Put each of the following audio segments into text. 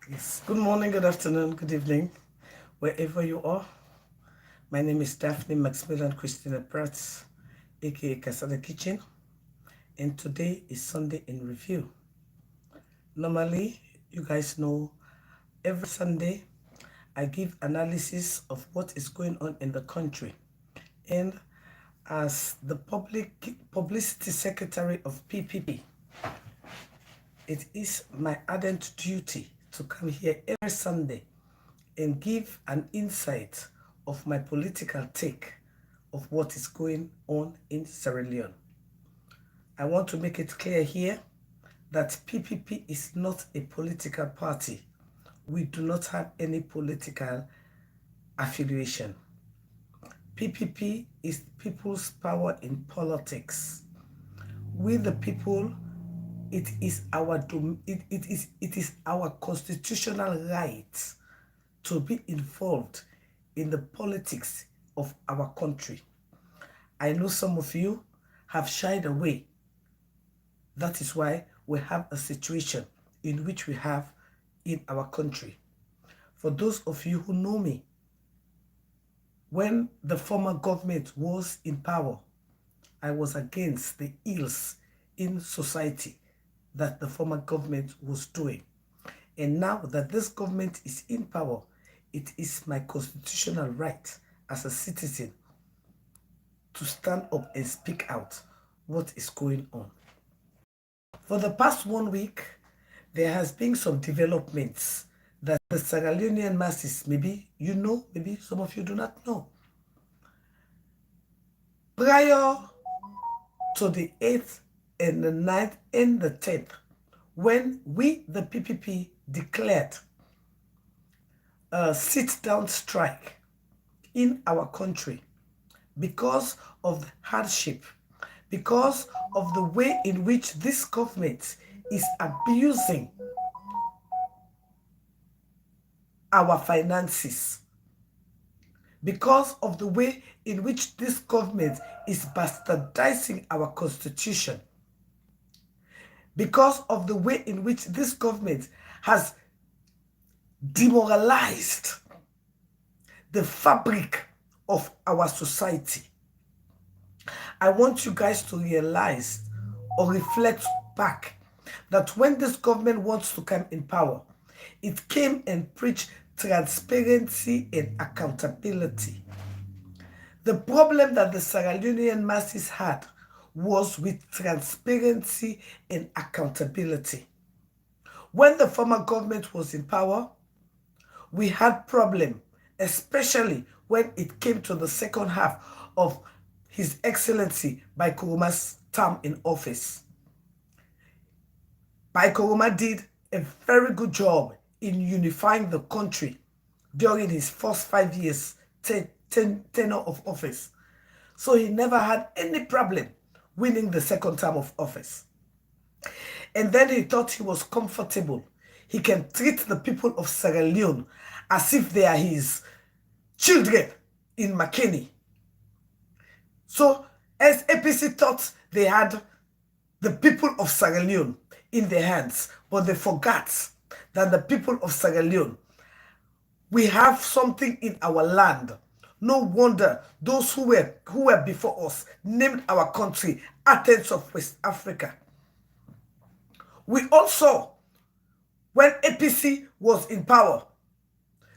Yes. Good morning, good afternoon, good evening, wherever you are. My name is Daphne Maximilian Christina Prats, aka Casada Kitchen, and today is Sunday in Review. Normally, you guys know every Sunday I give analysis of what is going on in the country. And as the publicity secretary of PPP, it is my ardent duty to come here every Sunday and give an insight of my political take of what is going on in Sierra Leone. I want to make it clear here that PPP is not a political party. We do not have any political affiliation. PPP is people's power in politics. We the people, it is our constitutional right to be involved in the politics of our country. I know some of you have shied away. That is why we have a situation in which we have in our country. For those of you who know me, when the former government was in power, I was against the ills in society that the former government was doing. And now that this government is in power, it is my constitutional right as a citizen to stand up and speak out what is going on. For the past 1 week, there has been some developments that the Sierra Leonean masses, maybe you know, maybe some of you do not know. Prior to the 8th and the 9th and the 10th, when we, the PPP, declared a sit-down strike in our country because of the hardship, because of the way in which this government is abusing our finances, because of the way in which this government is bastardizing our constitution, because of the way in which this government has demoralized the fabric of our society. I want you guys to realize or reflect back that when this government wants to come in power, it came and preached transparency and accountability. The problem that the Sierra Leonean masses had was with transparency and accountability. When the former government was in power, we had problem, especially when it came to the second half of His Excellency Bai Koruma's term in office. Bai Koruma did a very good job in unifying the country during his first 5 years tenure of office. So he never had any problem winning the second term of office. And then he thought he was comfortable. He can treat the people of Sierra Leone as if they are his children in Makeni. So as APC thought they had the people of Sierra Leone in their hands, but they forgot that the people of Sierra Leone, we have something in our land. No wonder those who were before us named our country Athens of West Africa. We also, when APC was in power,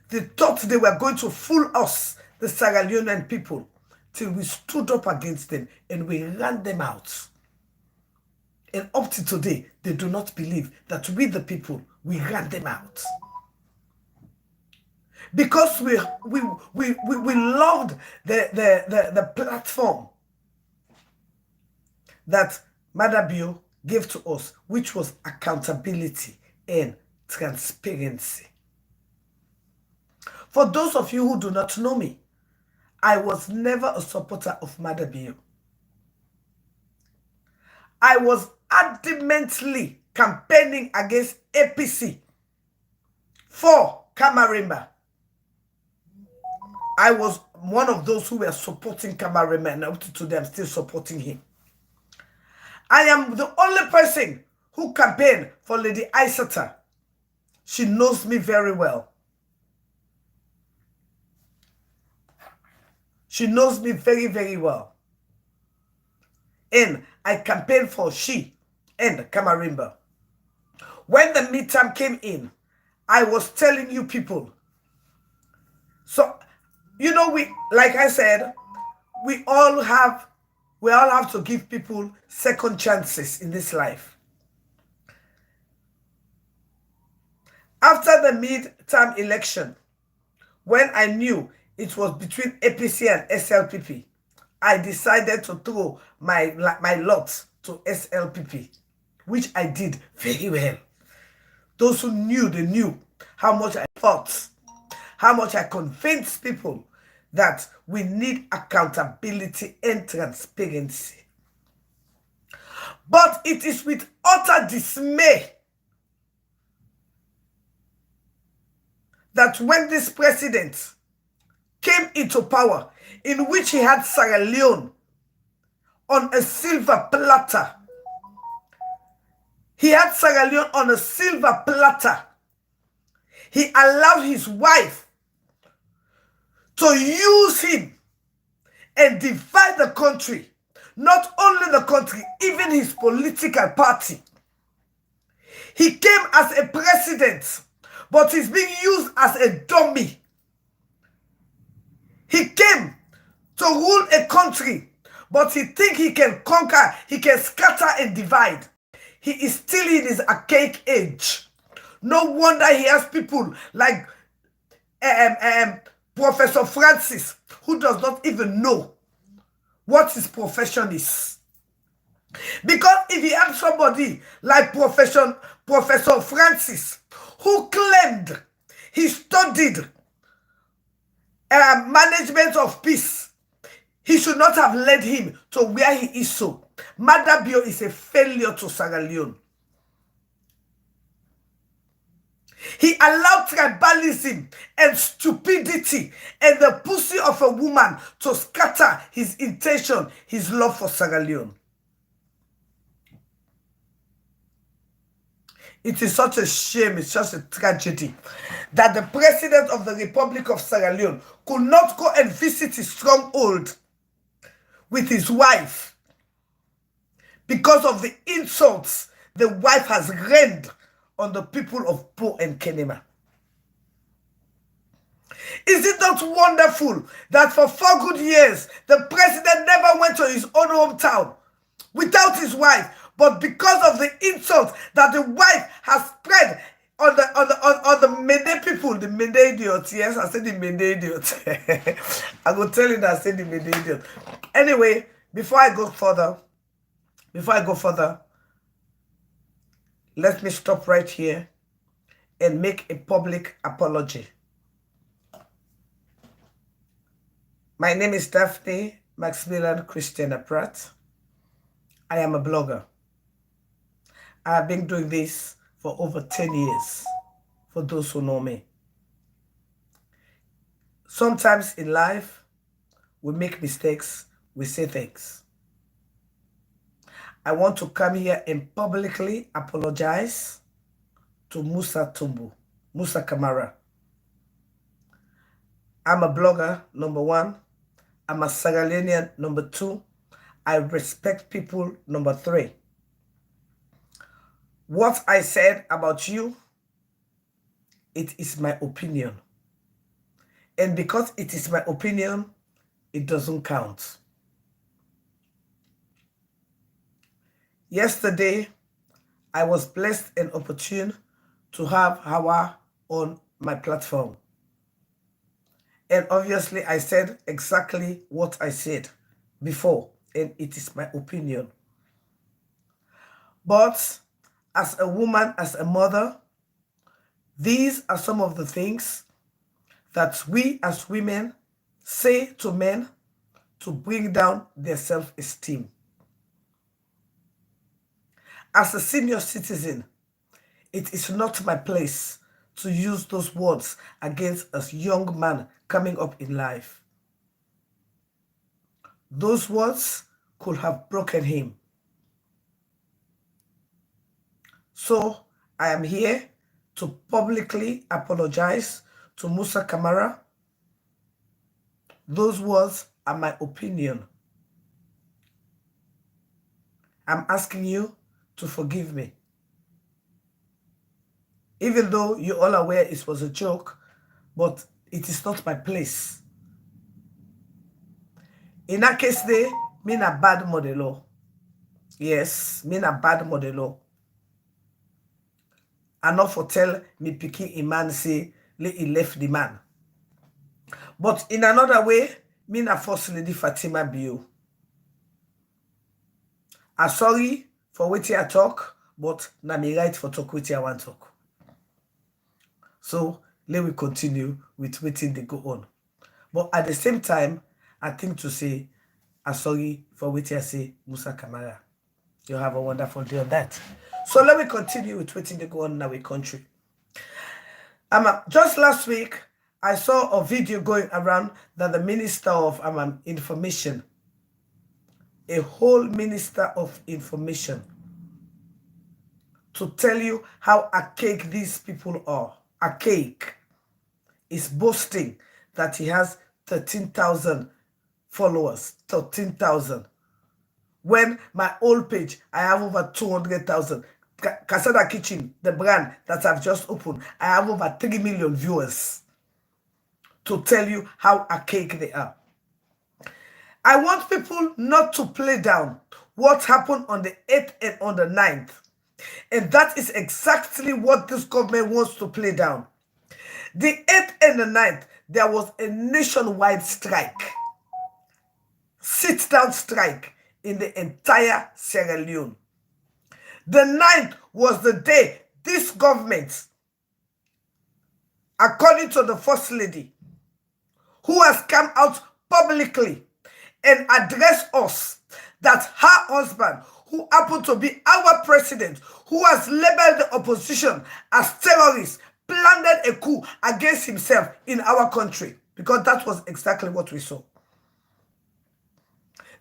they thought they were going to fool us, the Sierra Leonean people, till we stood up against them and we ran them out. And up to today, they do not believe that we, the people, we ran them out. Because we loved the platform that Madabio gave to us, which was accountability and transparency. For those of you who do not know me, I was never a supporter of Madabio. I was adamantly campaigning against APC for Camarema. I was one of those who were supporting Camarema, and up to today I'm still supporting him. I am the only person who campaigned for Lady Aissata. She knows me very well. She knows me very, very well. And I campaigned for she and Kamarimba. When the midterm came in, I was telling you people. So, you know, like I said, we all have to give people second chances in this life. After the midterm election, when I knew it was between APC and SLPP, I decided to throw my lot to SLPP, which I did very well. Those who knew, they knew how much I fought, how much I convinced people that we need accountability and transparency. But it is with utter dismay that when this president came into power, in which he had Sierra Leone on a silver platter. He had Sierra Leone on a silver platter. He allowed his wife to use him and divide the country. Not only the country, even his political party. He came as a president, but he's being used as a dummy. He came to rule a country, but he thinks he can conquer, he can scatter and divide. He is still in his archaic age. No wonder he has people like Professor Francis, who does not even know what his profession is. Because if he had somebody like Professor Francis, who claimed he studied management of peace, he should not have led him to where he is so. Mada Bio is a failure to Sierra Leone. He allowed tribalism and stupidity and the pussy of a woman to scatter his intention, his love for Sierra Leone. It is such a shame, it's just a tragedy that the president of the Republic of Sierra Leone could not go and visit his stronghold with his wife because of the insults the wife has rained on the people of Po and Kenema. Is it not wonderful that for 4 good years, the president never went to his own hometown without his wife, but because of the insult that the wife has spread on the Mende people, the Mende idiots. Yes, I said the Mende idiots. I will tell you that I said the Mende idiots. Anyway, before I go further, let me stop right here and make a public apology. My name is Daphne Maximilian Christiana Pratt. I am a blogger. I have been doing this for over 10 years, for those who know me. Sometimes in life, we make mistakes, we say things. I want to come here and publicly apologize to Musa Kamara. I'm a blogger, number 1. I'm a Sierra Leonean, number 2. I respect people, number 3. What I said about you, it is my opinion. And because it is my opinion, it doesn't count. Yesterday, I was blessed and opportune to have Hawa on my platform. And obviously, I said exactly what I said before, and it is my opinion. But as a woman, as a mother, these are some of the things that we as women say to men to bring down their self-esteem. As a senior citizen, it is not my place to use those words against a young man coming up in life. Those words could have broken him. So I am here to publicly apologize to Musa Camara. Those words are my opinion. I'm asking you to forgive me. Even though you're all aware it was a joke, but it is not my place. In that case, me na bad modelo. Yes, me na bad modelo. And not for tell me picking a man say, he left the man. But in another way, me na First Lady Fatima Bio. I'm sorry for what I talk, but na me right for talk what I want talk. So let me continue with waiting they go on. But at the same time, I think to say, I'm sorry for what I say, Musa Camara. You have a wonderful day on that. So let me continue with waiting they go on in our country. Just last week, I saw a video going around that the Minister of Information, a whole Minister of Information, to tell you how archaic these people are. Archaic is boasting that he has 13,000 followers. 13,000. When my old page, I have over 200,000. Casada Kitchen, the brand that I've just opened, I have over 3 million viewers. To tell you how archaic they are. I want people not to play down what happened on the 8th and on the 9th. And that is exactly what this government wants to play down. The 8th and the 9th, there was a nationwide strike. Sit-down strike in the entire Sierra Leone. The 9th was the day this government, according to the First Lady, who has come out publicly and addressed us, that her husband, who happened to be our president, who has labeled the opposition as terrorists, planned a coup against himself in our country. Because that was exactly what we saw.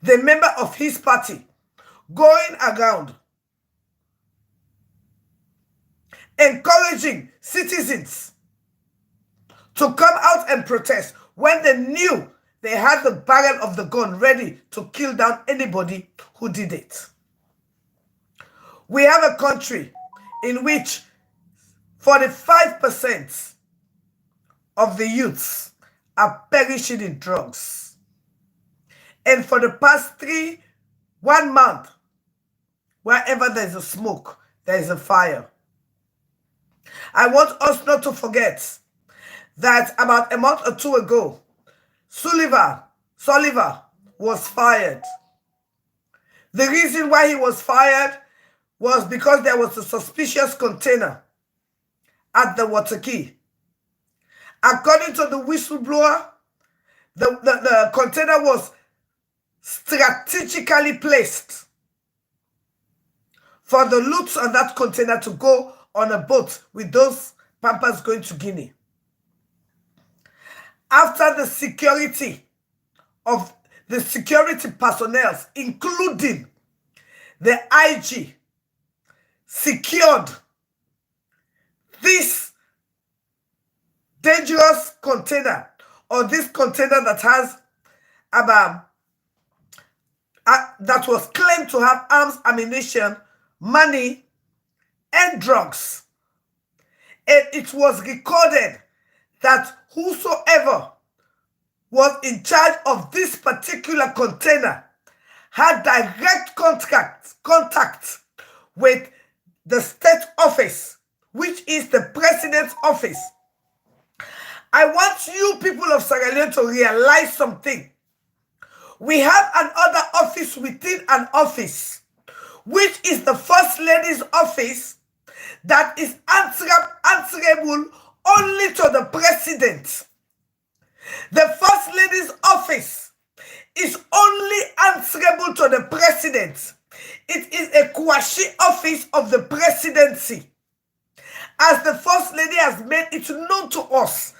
The member of his party going around encouraging citizens to come out and protest when they knew they had the barrel of the gun ready to kill down anybody who did it. We have a country in which 45% of the youths are perishing in drugs. And for the past 1 month, wherever there's a smoke, there is a fire. I want us not to forget that about a month or two ago, Sullivan was fired. The reason why he was fired was because there was a suspicious container at the water key. According to the whistleblower, the container was strategically placed for the loot on that container to go on a boat with those Pampas going to Guinea. After the security personnel, including the IG, secured this dangerous container, or this container that has that was claimed to have arms, ammunition, money, and drugs. And it was recorded that whosoever was in charge of this particular container had direct contact with the state office, which is the president's office. I want you people of Sierra Leone to realize something. We have another office within an office, which is the First Lady's office, that is answerable only to the president. The First Lady's office is only answerable to the president. It is a quasi-office of the presidency. As the First Lady has made it known to us,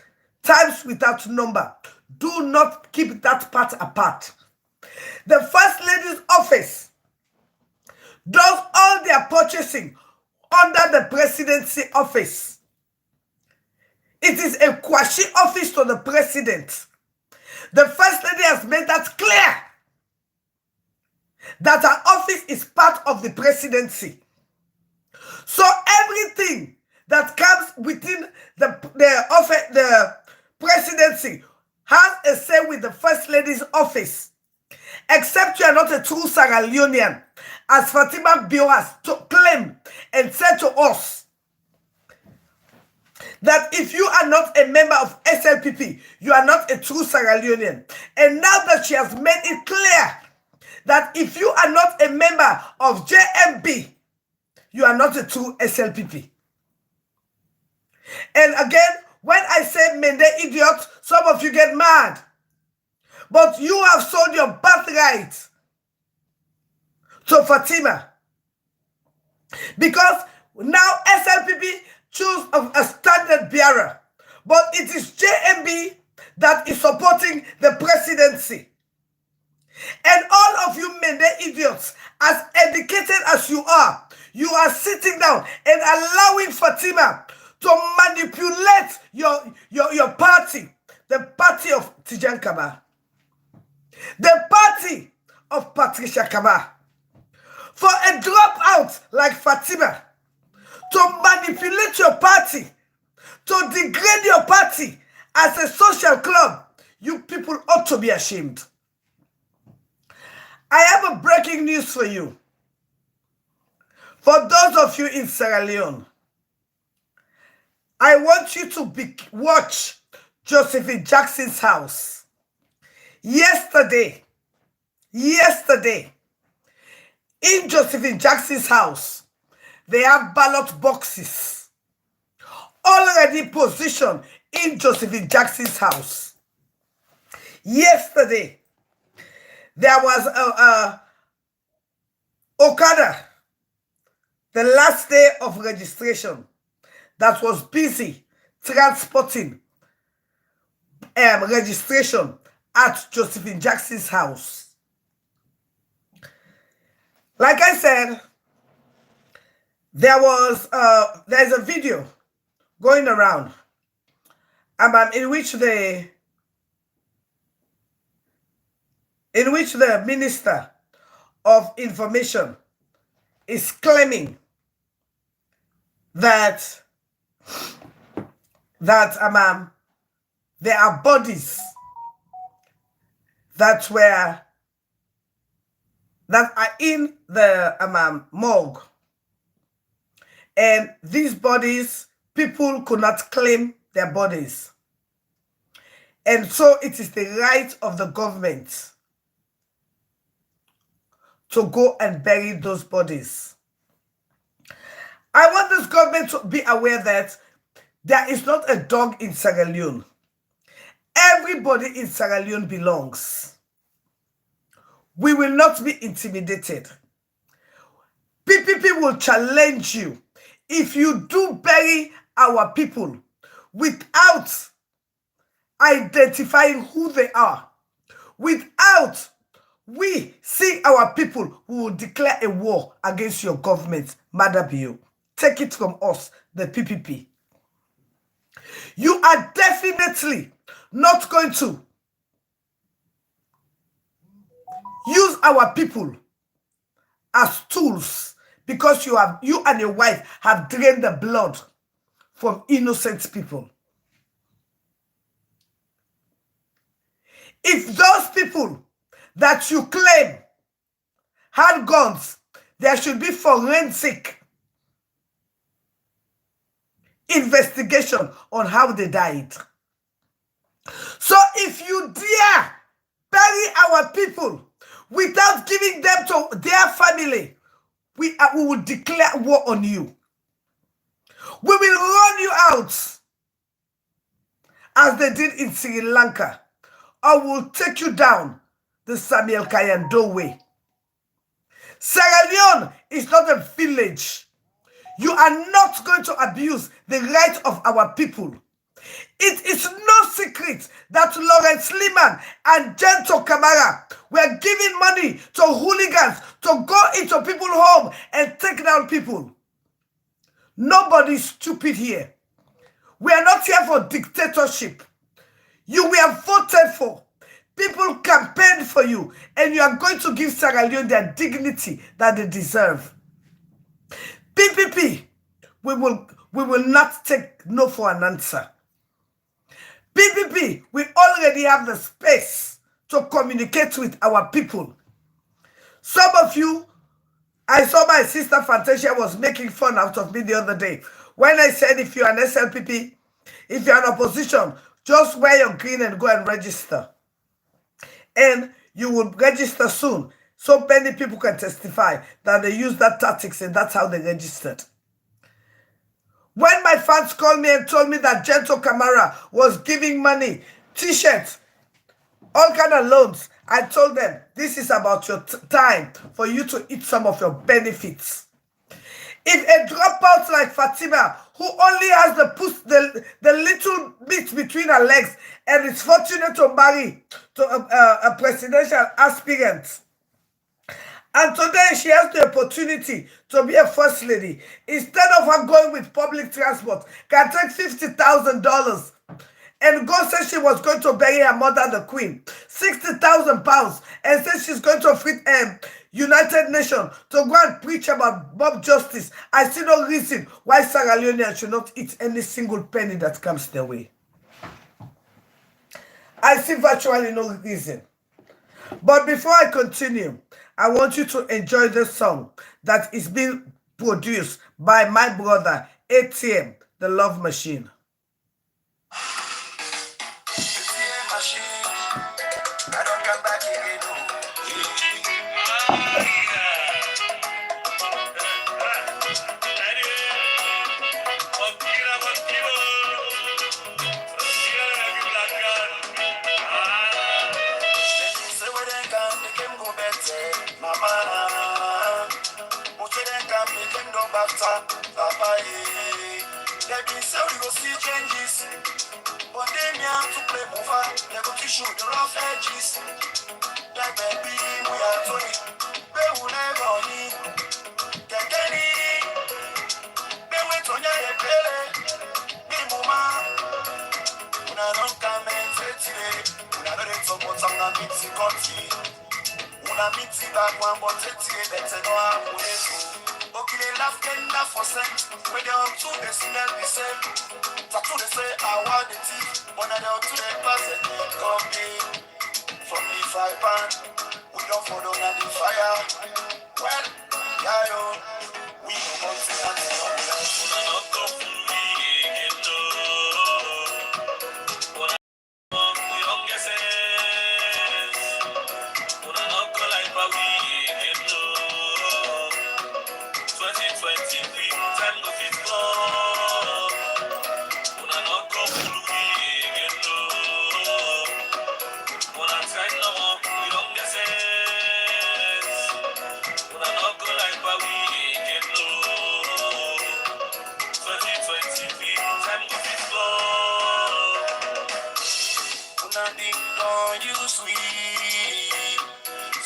times without number. Do not keep that part apart. The First Lady's office does all their purchasing under the presidency office. It is a quasi office to the president. The First Lady has made that clear, that her office is part of the presidency. So everything that comes within the presidency has a say with the First Lady's office. Except you are not a true Sierra Leonean, as Fatima Bio has claimed and said to us, that if you are not a member of SLPP, you are not a true Sierra Leonean. And now that she has made it clear that if you are not a member of JMB, you are not a true SLPP. And again, when I say Mende idiot, some of you get mad. But you have sold your birthright to Fatima. Because now SLPP choose a standard bearer. But it is JMB that is supporting the presidency. And all of you Mende idiots, as educated as you are sitting down and allowing Fatima to manipulate your party, the party of Tijan Kaba, the party of Patricia Kaba, for a dropout like Fatima to manipulate your party, to degrade your party as a social club. You people ought to be ashamed. I have a breaking news for you. For those of you in Sierra Leone, I want you to watch Josephine Jackson's house. Yesterday, in Josephine Jackson's house, they have ballot boxes already positioned in Josephine Jackson's house. Yesterday, there was Okada, the last day of registration, that was busy transporting registration at Josephine Jackson's house. Like I said, there's a video going around in which the Minister of Information is claiming that there are bodies that are in the morgue, and these bodies, people could not claim their bodies, and so it is the right of the government to go and bury those bodies. I want this government to be aware that there is not a dog in Sierra Leone. Everybody in Sierra Leone belongs. We will not be intimidated. PPP will challenge you if you do bury our people without identifying who they are, without we seeing our people who will declare a war against your government. Madabio, take it from us, the PPP. You are definitely not going to use our people as tools because you and your wife have drained the blood from innocent people. If those people that you claim had guns, there should be forensic investigation on how they died. So if you dare bury our people without giving them to their family, we will declare war on you. We will run you out as they did in Sri Lanka, or we'll take you down the Samuel Kayando way. Sierra Leone is not a village. You are not going to abuse the right of our people. It is no secret that Lawrence Liman and Gento Camara were giving money to hooligans to go into people's home and take down people. Nobody's stupid here. We are not here for dictatorship. You were voted for. People campaigned for you, and you are going to give Sierra Leone their dignity that they deserve. PPP, we will not take no for an answer. PPP, we already have the space to communicate with our people. Some of you, I saw my sister Fantasia was making fun out of me the other day when I said if you're an SLPP, if you're an opposition, just wear your green and go and register. And you will register soon. So many people can testify that they use that tactics and that's how they registered. When my fans called me and told me that Gento Camara was giving money, t-shirts, all kind of loans, I told them, this is about your time for you to eat some of your benefits. If a dropout like Fatima, who only has the little bit between her legs and is fortunate to marry to a presidential aspirant, and today she has the opportunity to be a first lady, instead of her going with public transport, can take $50,000 and go say she was going to bury her mother, the queen, 60,000 pounds, and say she's going to feed United Nations to go and preach about mob justice. I see no reason why Sierra Leoneans should not eat any single penny that comes their way. I see virtually no reason. But before I continue, I want you to enjoy this song that is being produced by my brother, ATM, the Love Machine. They been say we go see changes, but they me have to play over. They go to shoot the rough edges. Like baby, we are Tony, we will never need. Get any, they wait on your pele. Be mama, when I don't come and say today, when I don't talk about some of it's country. When I meet you back one, but today better know how to do. Okay, they laugh tender for cent. When they up to the smell the same. Tattoo they say I want the teeth. When I up to the pass and they come in. From the fire pan, we don't fall down on the fire. Well, yeah, yo, we don't want to have the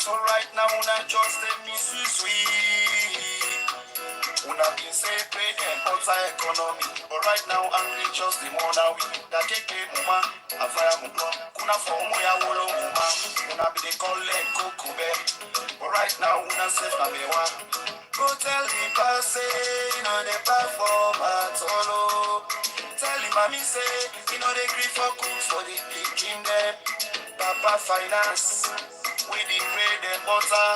so right now, una just let me sweet. Una been say pay them outside economy, but right now I'm just the more now we that take muma, a fire mukro, kuna for moya wolo muma, una be the call leg kukube, but right now una safe na mewa. Go tell the pass say, no they perform at all. Tell the mommy say, you know they grief for cooks for the picking them. Papa finance. We the bread and butter.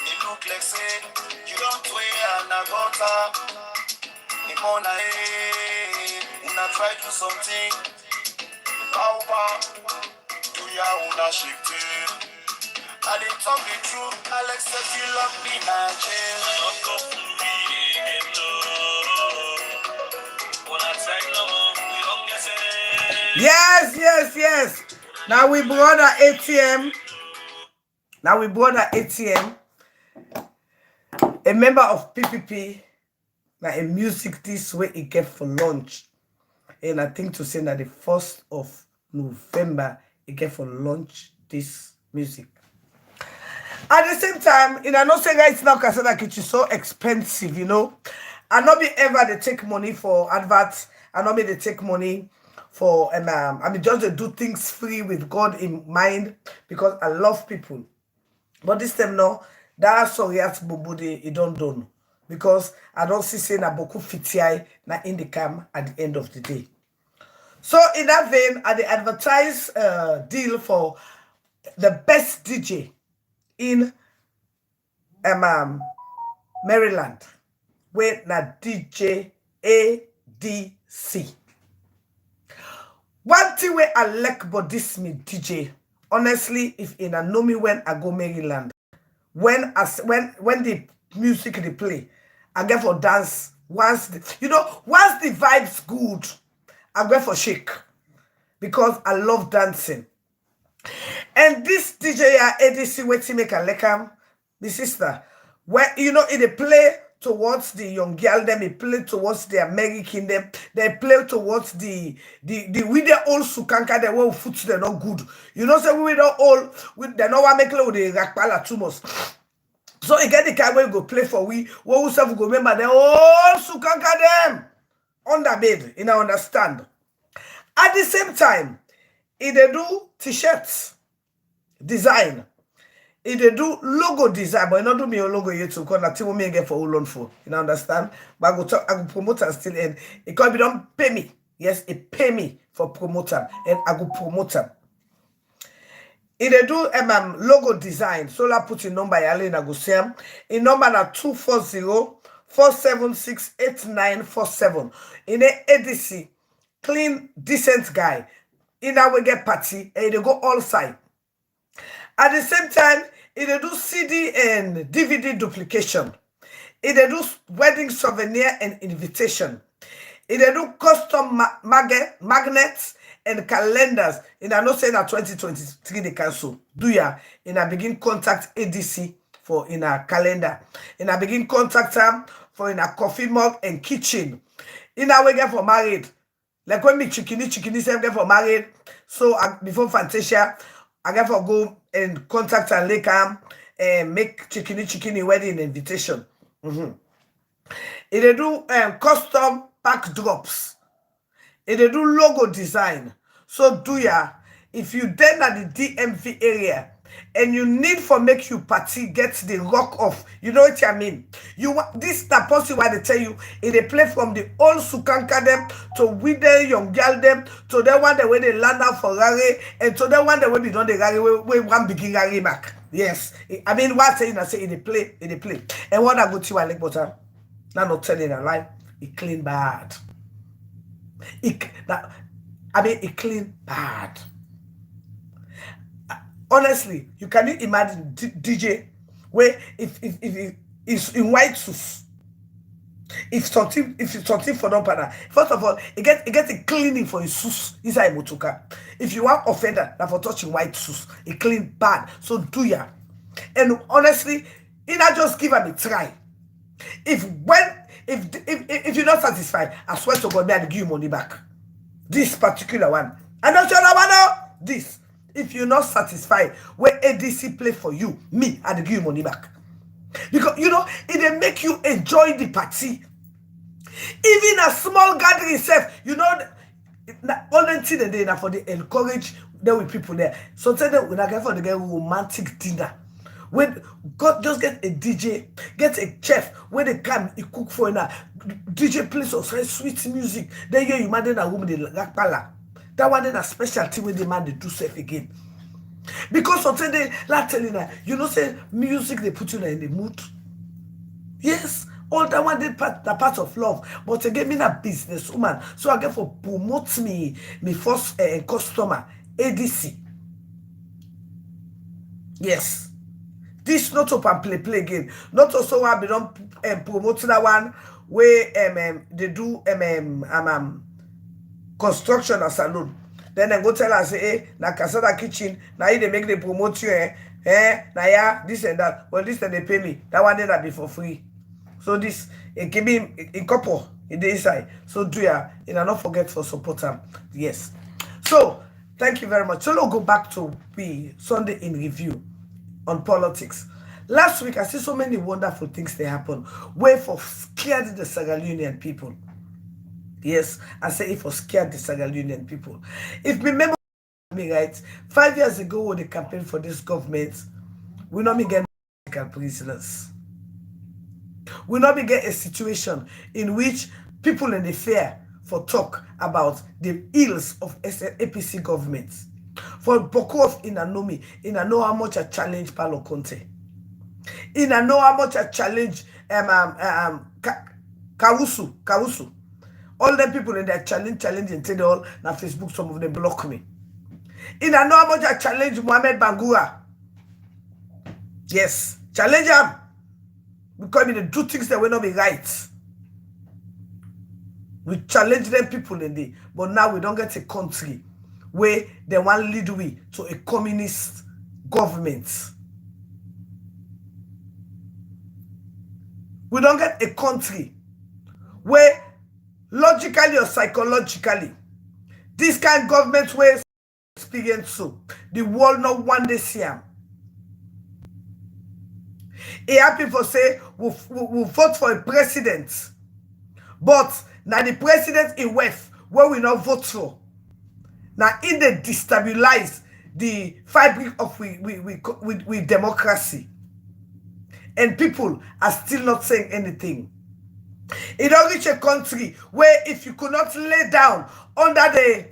It look like say you don't wear and a gutter. The mona una try do something. Power do ya una shift it. I didn't talk the truth. Alex said you lock me in a jail. Yes, yes, yes. Now we brought our ATM. Now we brought our ATM. A member of PPP. Now a music this way it get for launch. And I think to say that the 1st of November it get for launch this music. At the same time, I know say right now Kasada Kitchen is so expensive, you know. I not be ever they take money for adverts. I not be they take money for I mean just to do things free with God in mind because I love people. But this time now, that sorry at Bobode it don't done. Because I don't see saying a boku fitiai na in the cam at the end of the day. So in that vein, I advertise deal for the best DJ in Maryland. Where na DJ ADC. One thing where I like about this me DJ, honestly, if in a know me when I go Maryland, when the music they play, I get for dance once the vibe's good, I go for shake because I love dancing. And this DJ ADC waiting make a like the sister, when it they play towards the young girl, them they play towards the American, them they play towards the with the old sukanka, they will foot they're not good. So we don't all with they know what make with the rakpala too much. So you get the kind where you go play for we self go remember the old sukanka them on the bed, understand. At the same time, if they do t-shirts design. If they do logo design, but not do me a logo yet to call that team me get for all on for. Understand? But I go promote and still and it can be don't pay me. Yes, it pay me for promoter and I go promote them. If they do logo design, so I put in number I go see them. In number na 240-476-8947. In a ADC, clean, decent guy. In our get party and they go all side. At the same time, if they do CD and DVD duplication, if they do wedding souvenir and invitation, if they do custom magnets and calendars, and I know saying that 2023 they cancel. Do ya? And I begin contact ADC for in a calendar. And I begin contact them for in a coffee mug and kitchen. In our way get for married. Like when me chickeny same get for married. So before Fantasia, I get for go and contact and later and make chickeny wedding invitation. If they do custom pack drops, if they do logo design, so do ya. If you then at the DMV area and you need for make you party get the rock off, you know what I mean. You want this the possible why they tell you if they play from the old sukanka them to with the young girl them to the one that way they land out for Rari and to the one that way be done the Rari way one begin Rari back. Yes, I mean what saying I say in the play and what I go to I like butter. Now not telling a lie. It clean bad. It clean bad. Honestly, you can imagine DJ where if it's in white suits. If something for no partner, first of all, it get a cleaning for his suits inside motoka. If you want offender that for touching white suits, it clean bad. So do ya. And honestly, it not just give him a try. If you're not satisfied, I swear to God, I'll give you money back. This particular one. I'm not sure about this. If you're not satisfied where ADC play for you, me, I'll give you money back. Because it will make you enjoy the party. Even a small gathering itself, only thing they do for the encourage there with people there. So tell them when I get for the romantic dinner. When God just get a DJ, get a chef, when they come, he cook for you. DJ plays some sweet music. Then you imagine a woman the lakpala. That one then a specialty when the man they do safe again. Because sometimes they like telling her, say music they put you in the mood. Yes, all that one did the part of love. But again, me a businesswoman, so I get for promote me first customer ADC. Yes. This not up and play again. Not also I be done promote that one where they do construction or salon. Then I go tell her say, hey, na Casada kitchen, now they make the promote you, now yeah, this and that. Well, this and they pay me. That one then I be for free. So this it can be in couple in the inside. So do ya and I not forget for support them. Yes. So thank you very much. So let's go back to the Sunday in review on politics. Last week, I see so many wonderful things that happen. Where for scared the Sierra Leonean people. Yes, I say it for scared the Sierra Leonean people. If remember me right, 5 years ago when they campaigned for this government, we not be getting political prisoners. We not be get a situation in which people in the fair for talk about the ills of APC government. For Bokov in Anomi, in I know how much I challenge Paulo Conte. In I know how much I challenge Kawusu. All the people in that challenge and tell all na Facebook, some of them block me. In I know how much I challenge Mohamed Bangura. Yes, challenge him. Because they do things that will not be right. We challenge them people in the, but now we don't get a country where they want to lead we to a communist government. We don't get a country where logically or psychologically this kind of government way experience so the world not one day see them. It happen for say we vote for a president, but now the president in West where we not vote for. Now in the destabilize the fabric of we democracy, and people are still not saying anything. It don't reach a country where if you could not lay down under the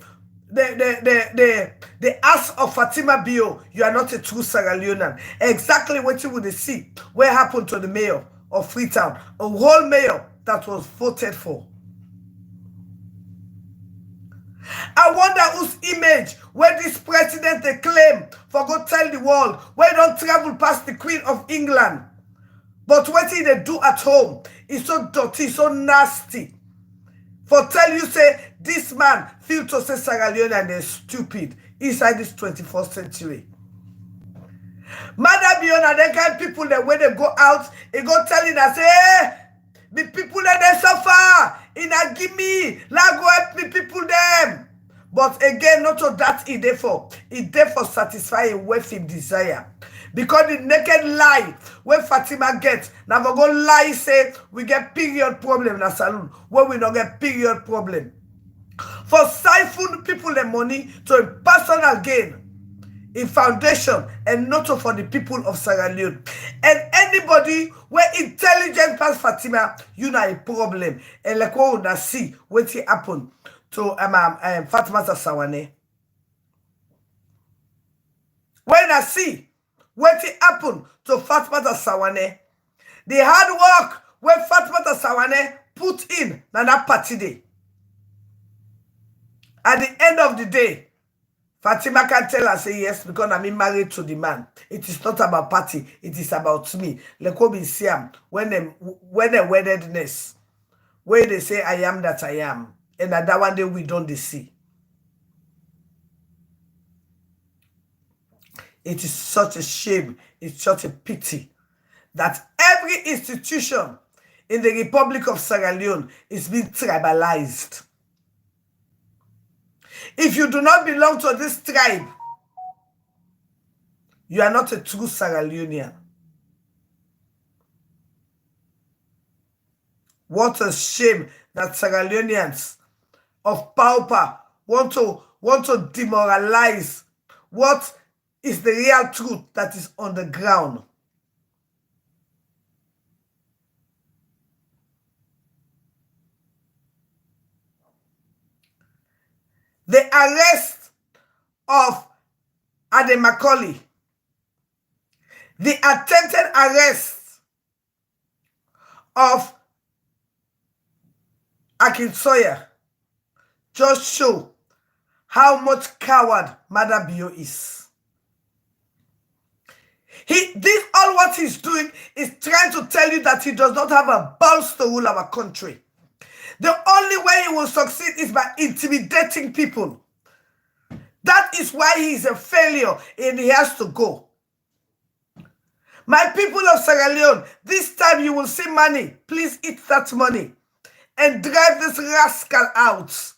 ass of Fatima Bio, you are not a true Sierra Leonean. Exactly what you would see what happened to the mayor of Freetown, a whole mayor that was voted for. I wonder whose image where this president they claim for go tell the world where don't travel past the Queen of England. But what they do at home is so dirty, so nasty. For tell you say this man feel to say Sierra Leone and they're stupid inside this 21st century. Mother Biona, they kind people that when they go out, they go telling us, hey, the people that they suffer, in a gimme, la go help me people them. But again, not so that it therefore satisfy a wealthy desire. Because the naked lie when Fatima gets, now we go lie say we get period problem in a saloon, when we don't get period problem. For siphon people the money to a personal gain in foundation and not for the people of Sierra Leone. And anybody where intelligent past Fatima, you know a problem. And like what would see what happen to Fatima Sawane. When I see what happened to Fatima Sawane, the hard work when Fatima Sawane put in that party day. At the end of the day, Fatima can tell us, say yes, because I'm married to the man. It is not about party, it is about me. Like what we see when they weddedness, where they say I am that I am, and that one day we don't see. It is such a shame, it's such a pity that every institution in the Republic of Sierra Leone is being tribalized. If you do not belong to this tribe, you are not a true Sierra Leonean. What a shame that Sierra Leoneans of pauper want to demoralize what is the real truth that is on the ground. The arrest of Ade Macaulay, the attempted arrest of Akin Sawyer just show how much coward Mother Bio is. This all what he's doing is trying to tell you that he does not have a balls to rule our country. The only way he will succeed is by intimidating people. That is why he is a failure and he has to go. My people of Sierra Leone, this time you will see money. Please eat that money and drive this rascal out.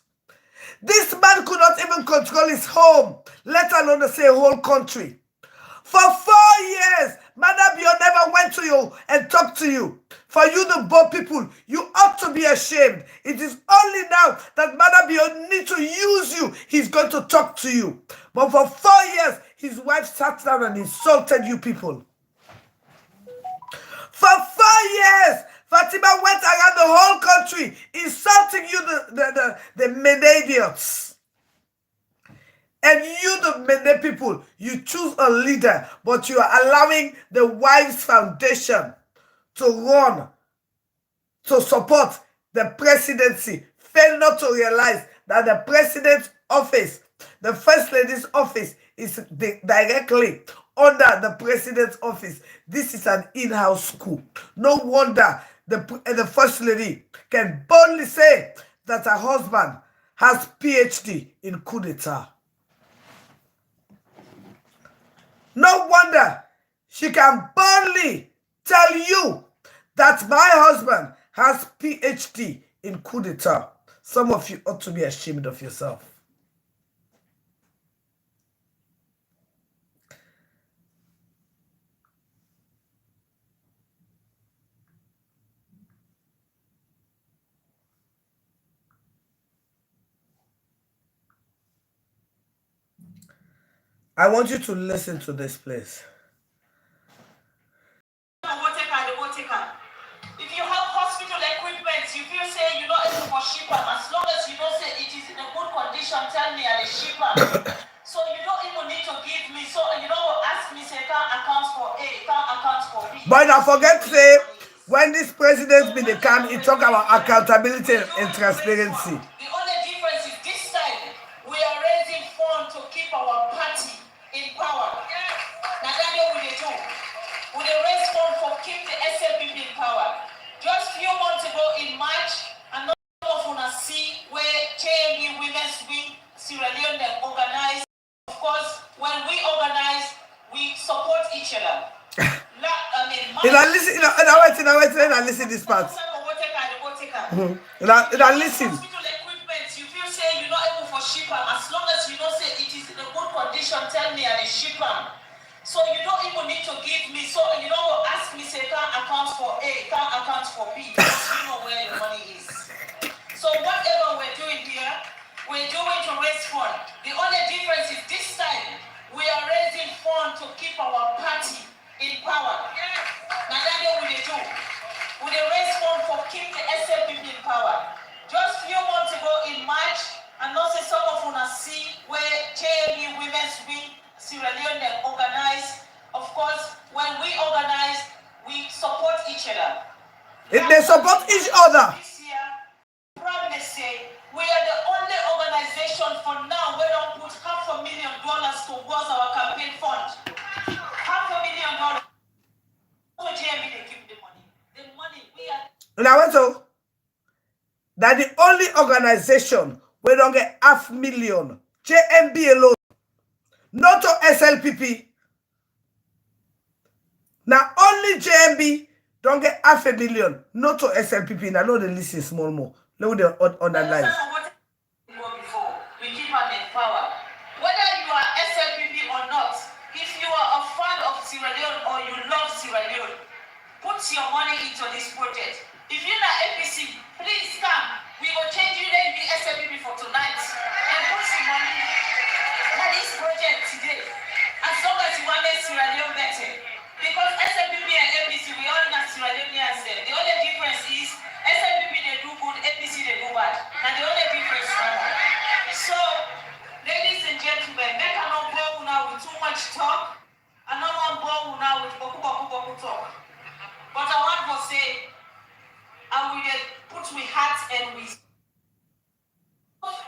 This man could not even control his home, let alone say whole country. For 4 years, Madabio never went to you and talked to you. For you, the Bo people, you ought to be ashamed. It is only now that Madabio needs to use you. He's going to talk to you. But for 4 years, his wife sat down and insulted you people. For 4 years, Fatima went around the whole country insulting you, the Menadians. And you, the Mene people, you choose a leader, but you are allowing the Wives Foundation to run, to support the presidency. Fail not to realize that the president's office, the first lady's office, is directly under the president's office. This is an in-house school. No wonder the first lady can boldly say that her husband has PhD in coup d'etat. No wonder she can boldly tell you that my husband has PhD in coup d'etat. Some of you ought to be ashamed of yourself. I want you to listen to this, please. If you have hospital equipment, if you say you're not able to ship them, as long as you don't say it is in a good condition, tell me I'll ship them. So you don't even need to give me. So you don't ask me, say, can't account for A, can't account for B. But now forget to say, when this president be the camp, he talk about accountability and transparency. The only difference is this time, we are raising funds to keep our party in power. Now that's what we do. We raise funds for keep the SLPP in power. Just few months ago in March, another of us see where JMB Women's Wing Sierra Leone organized. Of course, when we organize, we support each other. Listen this part. Listen. Hospital equipment, if you say you're not able to ship them, as long as you don't say it is in a good condition, tell me I'll ship them. So you don't even need to give me, so you don't ask me, say, can't account for A, can't account for B, because you know where the money is. So whatever we're doing here, we're doing to raise funds. The only difference is this time, we are raising funds to keep our party in power. Now that's what we do. We raise funds for keep the SLPP in power. Just few months ago in March, and also some of us see where JMU Women's Wing Sierra Leone organized. Of course, when we organize, we support each other. If they support each other. This year, proudly say, we are the only organization for now we don't put $500,000 towards our campaign fund. $500,000. So JMB, they give the money. The money we are. Now, so that the only organization we don't get $500,000, JMB alone, not to SLPP. Now only JMB don't get $500,000, not to SLPP. Now know the list is small more. Look at the other life. We keep them in power. Whether you are SLPP or not, if you are a fan of Sierra Leone or you love Sierra Leone, put your money into this project. If you're not APC, please come. We will change you name the SLPP for tonight and put some money on this project today. As long as you want to make Sierra Leone better. Because SLPP and APC, we all know Sierra Leoneans there. The only difference is SLPP they do good, APC they do bad. And the only difference is that. So, ladies and gentlemen, make a no blow now with too much talk. And no one blow now with boku talk. But I want to say, I will put my heart and with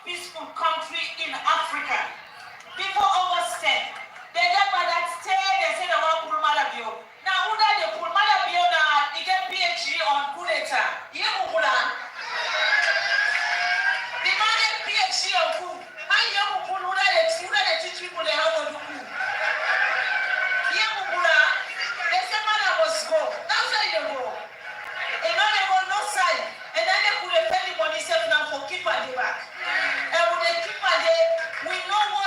peaceful country in Africa. Before August 10th, they get by that stay, they say they want to pull Malabio. Now, who did they pull Malabio now? They get PhD on coup d'etat. The man had PhD on coup. How you pull who they teach people how to do coup? They say man must go. That's how you go. And now they go no side. And then they could have paid the money safe now for keep and back. And when they keep and we know what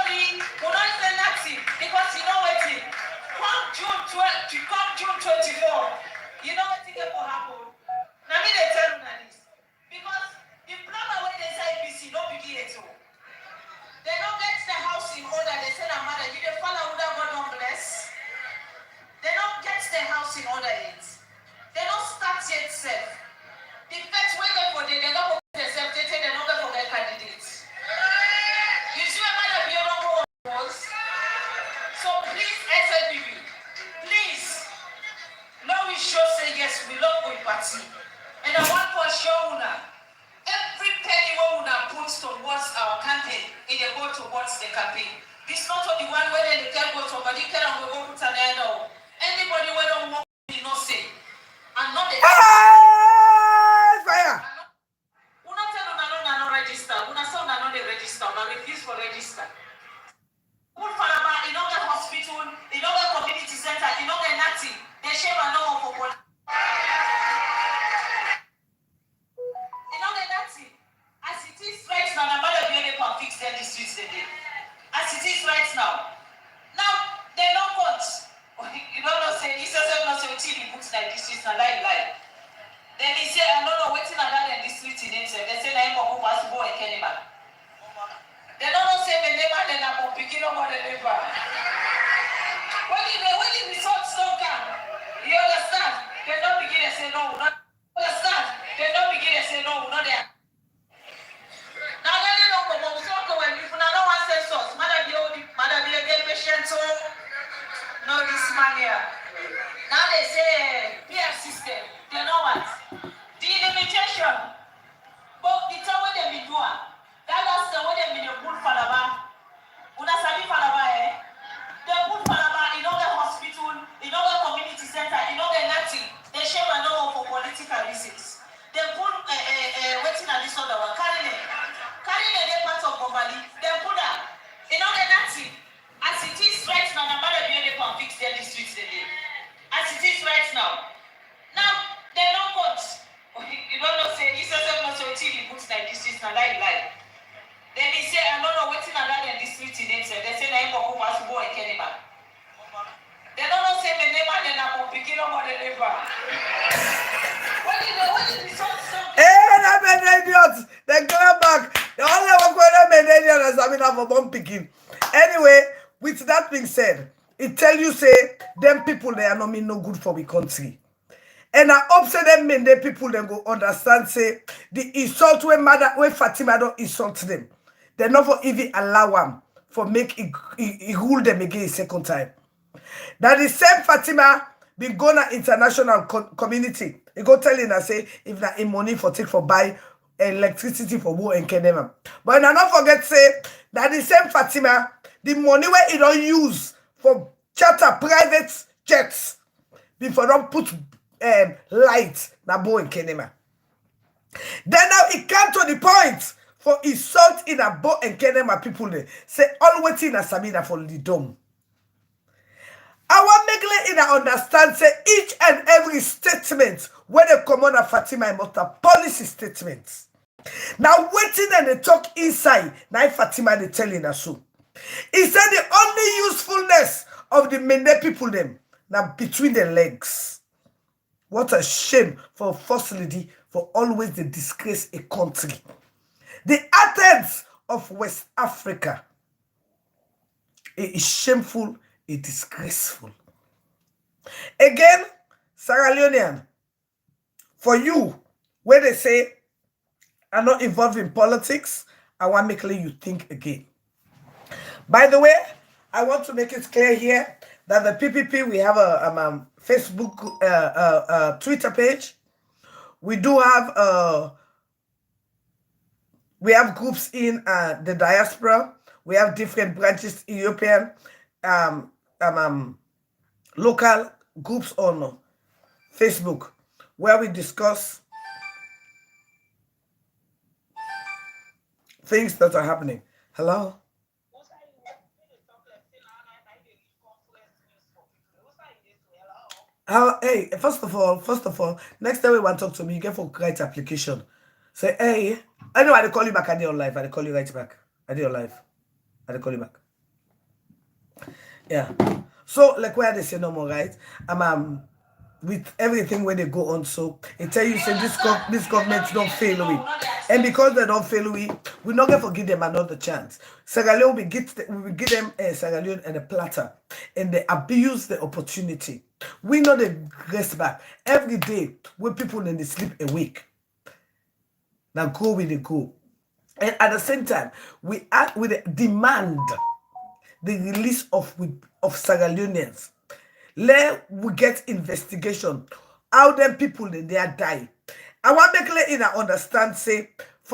in order yet. They don't start yet, self. The first way they for they don't go themselves, they don't go for their candidates. You see what the Bureau was? So please, SLPP, please, now we show say yes, we love going party. And I want to assure you now, every penny we will put towards our campaign, it will go towards the campaign. It's not only one way they can go to, but you can go put an end on. Anybody who don't want to not say. And not the fire. Una tell no register. Una say no they register. Una refuse for register. Put Falaba in other hospital, in other community center, in other nothing. They share a no for one. In other nothing. As it is right now, the mother be able to fix their streets today. As it is right now. Now, they don't want. You don't know, say, this is not so TV books like this is not lie. Then they say, I don't know, waiting on that in this street in himself. They say, I'm going to pass boy and Kenny man. They don't know, say, the neighbor, then I'm going to pick it up on the neighbor. When the results don't come, you understand? They don't begin to say, no, not understand? They don't begin to say, no, not there. Now, they don't come on, so when you don't want to say so, mother be a good patient, so no, this man here. Now they say PF system. They know what? The limitation. But the time when they be doing, that was the way they be the good Falaba. Una sabi Falaba, eh? They put Falaba in other hospital, in other community center, in other nothing. They share a number for political reasons. They put waiting at this other one. Carrying a part of Bobali. They put that in other nothing. As it is right now, no matter where they can fix their districts today. As it is right now. Now, they don't want. You don't know, say, this is not so TV books like this is not lie. Then they say, I don't know, waiting on that in district in themselves. They say, I'm going to pass boy and Kenny man. They don't know, say, the neighbor, then I'm going to pick it up on the neighbor. What did the results say? Hey, that made idiots. They come back. The only one going to make idiots is having a bomb picking. Anyway, with that being said, it tell you say them people they are not mean no good for the country. And I hope say them men the people then go understand say the insult when Fatima don't insult them. They not for even allow them for make it rule them again a second time. That the same Fatima been going to international community. He go telling us say if not in money for take for buy electricity for war and Kenema. But I not forget say that the same Fatima the money where it don't use for charter private jets before don't put light na boy in Kenema. Then now it come to the point for insult in a boat and Kenema people there. Say all waiting a Sabina for the dome. I want make it understand say each and every statement when they come on a Fatima must a policy statements. Now waiting and they talk inside. Now Fatima they telling us so. He said the only usefulness of the Mende people them now between their legs. What a shame for First Lady for always they disgrace a country. The Athens of West Africa. It is shameful, it is disgraceful. Again, Sierra Leonean, for you, where they say I'm not involved in politics, I want to make you think again. By the way, I want to make it clear here that the PPP, we have a Facebook, Twitter page. We do have we have groups in the diaspora. We have different branches, European, local groups on Facebook, where we discuss things that are happening. Hello? Hey, first of all, next time you want to talk to me, you get for write application. Say, hey, anyway, I call you back. I did on live. I call you right back. I did on live. I call you back. Yeah. So, like where they say no more, right? with everything when they go on. So it tell you say this government don't fail we. And because they don't fail we not gonna forgive them another chance. Sierra Leone we will give them Sierra Leone and a platter, and they abuse the opportunity. We know the rest back every day when people in the sleep awake. Now go with the go. And at the same time, we act with demand the release of Sierra Leoneans. Let we get investigation. How them people in there die. I want to make it understand, say,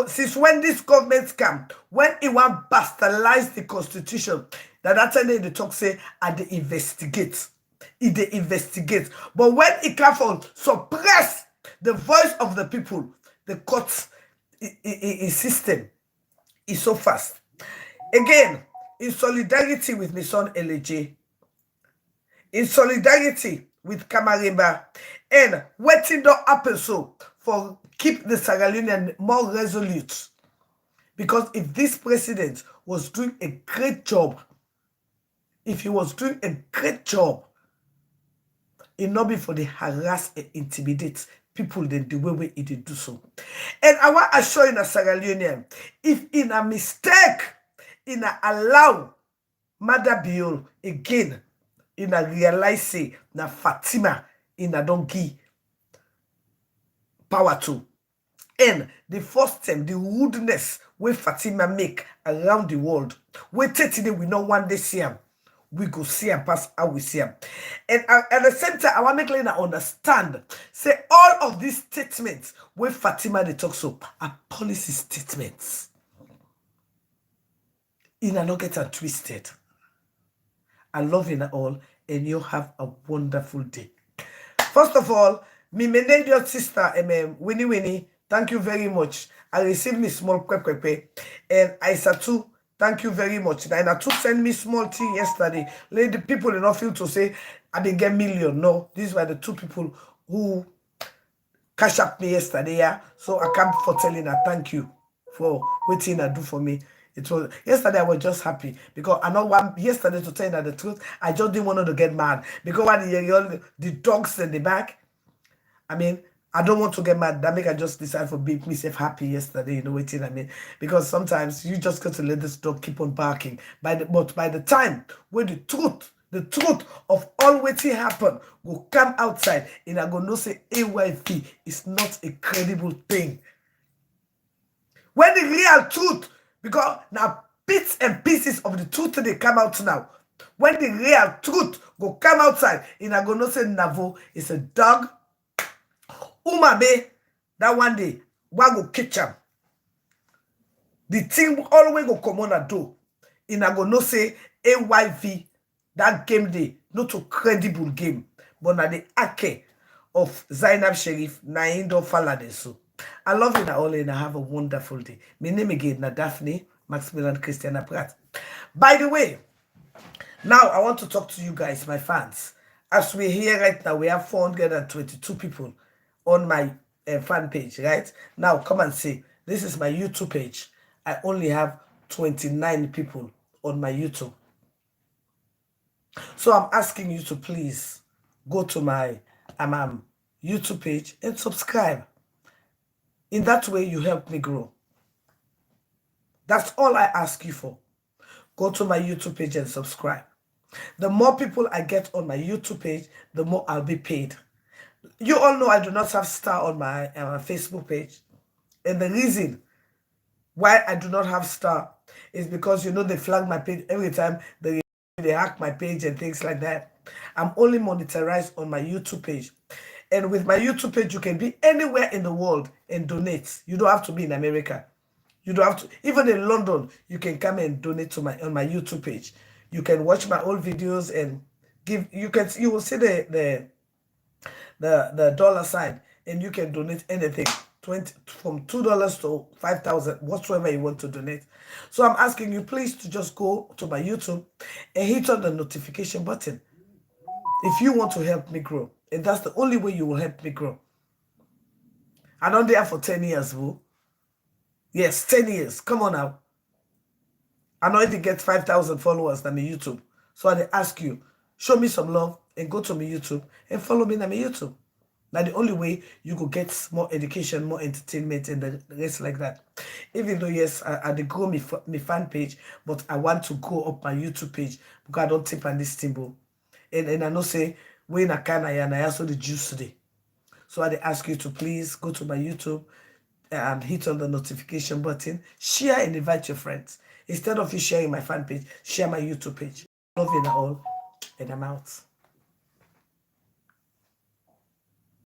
since when this government come, when it want bastardize the constitution, that's when they talk say, and they investigate. They investigate. But when it comes on suppress the voice of the people, the courts system is so fast. Again, in solidarity with my son LJ, in solidarity with Kamareba, and waiting don't happen so for keep the Sierra Leonean more resolute. Because if this president was doing a great job, if he was doing a great job, it not be for the harass and intimidate people the way it did do so. And I want to show you a Sierra Leonean, if in a mistake, in a allow Mother Biol again, in a realize say na Fatima in a don't give power to. And the first time, the rudeness where Fatima make around the world, we today we know one day see him. We go see him pass how we see him. And at the same time, I want to make Lena understand. Say all of these statements where Fatima they talk so are policy statements. In a not get twisted. I love you all, and you have a wonderful day. First of all, me your sister, Winnie, thank you very much. I received me small kwekwekwe, and Isa too, thank you very much. And I too send me small tea yesterday. Lady people did not feel to say I didn't get million. No, these were the two people who cash up me yesterday. Yeah, so I come for telling her thank you for waiting I do for me. It was yesterday. I was just happy because I know one yesterday to tell you the truth. I just didn't want to get mad because when the dogs in the back. I mean, I don't want to get mad. That make I just decide for being myself happy yesterday. You know what I mean? Because sometimes you just got to let this dog keep on barking. But by the time when the truth of all waiting happen will come outside, and I go no say AYV is not a credible thing. When the real truth. Because now bits and pieces of the truth they come out now. When the real truth go come outside, in I go no say Navo is a dog. Umabe, that one day, one go catch him. The thing always go come on a door. In I go no say AYV, that game day, not a credible game. But now the ake of Zainab Sharif, Naindo Faladeso. I love you all and I have a wonderful day. My name again na Daphne Maximilian Christiana Pratt. By the way, now I want to talk to you guys, my fans. As we're here right now, we have 422 people on my fan page, right? Now come and see. This is my YouTube page. I only have 29 people on my YouTube. So I'm asking you to please go to my YouTube page and subscribe. In that way, you help me grow. That's all I ask you for. Go to my YouTube page and subscribe. The more people I get on my YouTube page, the more I'll be paid. You all know I do not have star on my Facebook page. And the reason why I do not have star is because, you know, they flag my page every time. They hack my page and things like that. I'm only monetized on my YouTube page. And with my YouTube page, you can be anywhere in the world and donate. You don't have to be in America. You don't have to. Even in London, you can come and donate to on my YouTube page. You can watch my old videos and give. You will see the dollar sign, and you can donate anything. From $2 to $5,000, whatsoever you want to donate. So I'm asking you, please, to just go to my YouTube and hit on the notification button if you want to help me grow. And that's the only way you will help me grow. I'm not there for 10 years, boo. Yes, 10 years. Come on now. I know if you get 5,000 followers on my YouTube. So I ask you, show me some love and go to my YouTube and follow me on my YouTube. Now the only way you could get more education, more entertainment, and the rest like that. Even though yes, I dey grow me fan page, but I want to grow up my YouTube page because I don't tip on this symbol. And I know say when I can and I also the juice today. So I ask you to please go to my YouTube and hit on the notification button, share and invite your friends. Instead of you sharing my fan page, share my YouTube page. Love you all, and I'm out.